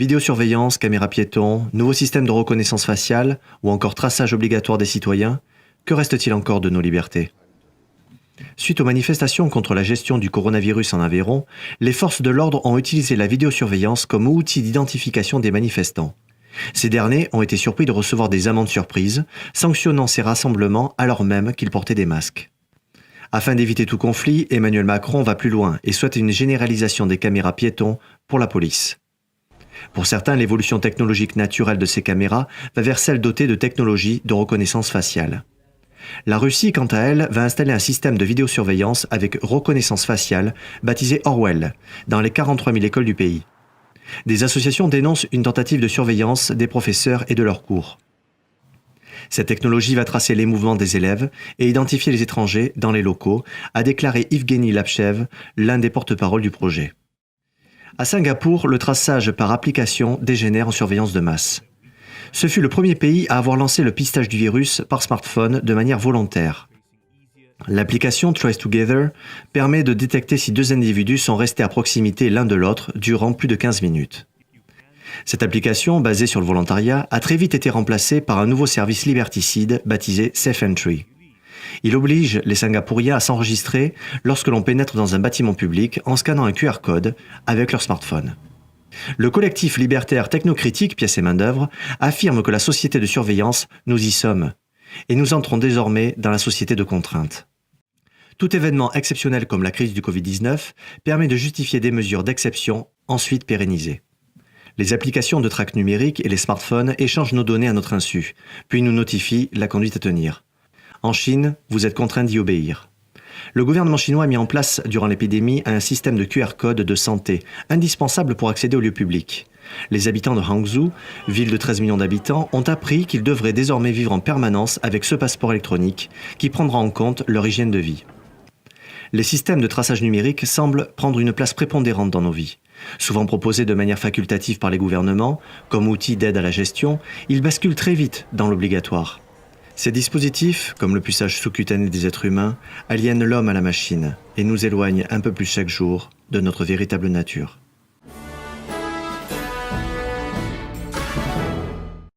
Vidéosurveillance, caméras piétons, nouveau système de reconnaissance faciale ou encore traçage obligatoire des citoyens, que reste-t-il encore de nos libertés ? Suite aux manifestations contre la gestion du coronavirus en Aveyron, les forces de l'ordre ont utilisé la vidéosurveillance comme outil d'identification des manifestants. Ces derniers ont été surpris de recevoir des amendes surprises, sanctionnant ces rassemblements alors même qu'ils portaient des masques. Afin d'éviter tout conflit, Emmanuel Macron va plus loin et souhaite une généralisation des caméras piétons pour la police. Pour certains, l'évolution technologique naturelle de ces caméras va vers celle dotée de technologies de reconnaissance faciale. La Russie, quant à elle, va installer un système de vidéosurveillance avec reconnaissance faciale, baptisé Orwell, dans les 43 000 écoles du pays. Des associations dénoncent une tentative de surveillance des professeurs et de leurs cours. Cette technologie va tracer les mouvements des élèves et identifier les étrangers dans les locaux, a déclaré Evgeny Lapchev, l'un des porte-parole du projet. À Singapour, le traçage par application dégénère en surveillance de masse. Ce fut le premier pays à avoir lancé le pistage du virus par smartphone de manière volontaire. L'application Trace Together permet de détecter si deux individus sont restés à proximité l'un de l'autre durant plus de 15 minutes. Cette application, basée sur le volontariat, a très vite été remplacée par un nouveau service liberticide baptisé Safe Entry. Il oblige les Singapouriens à s'enregistrer lorsque l'on pénètre dans un bâtiment public en scannant un QR code avec leur smartphone. Le collectif libertaire technocritique Pièces et Main-d'œuvre affirme que la société de surveillance, nous y sommes, et nous entrons désormais dans la société de contrainte. Tout événement exceptionnel comme la crise du Covid-19 permet de justifier des mesures d'exception ensuite pérennisées. Les applications de traque numérique et les smartphones échangent nos données à notre insu, puis nous notifient la conduite à tenir. En Chine, vous êtes contraint d'y obéir. Le gouvernement chinois a mis en place, durant l'épidémie, un système de QR code de santé, indispensable pour accéder aux lieux publics. Les habitants de Hangzhou, ville de 13 millions d'habitants, ont appris qu'ils devraient désormais vivre en permanence avec ce passeport électronique qui prendra en compte leur hygiène de vie. Les systèmes de traçage numérique semblent prendre une place prépondérante dans nos vies. Souvent proposés de manière facultative par les gouvernements, comme outil d'aide à la gestion, ils basculent très vite dans l'obligatoire. Ces dispositifs, comme le puçage sous-cutané des êtres humains, aliènent l'homme à la machine et nous éloignent un peu plus chaque jour de notre véritable nature.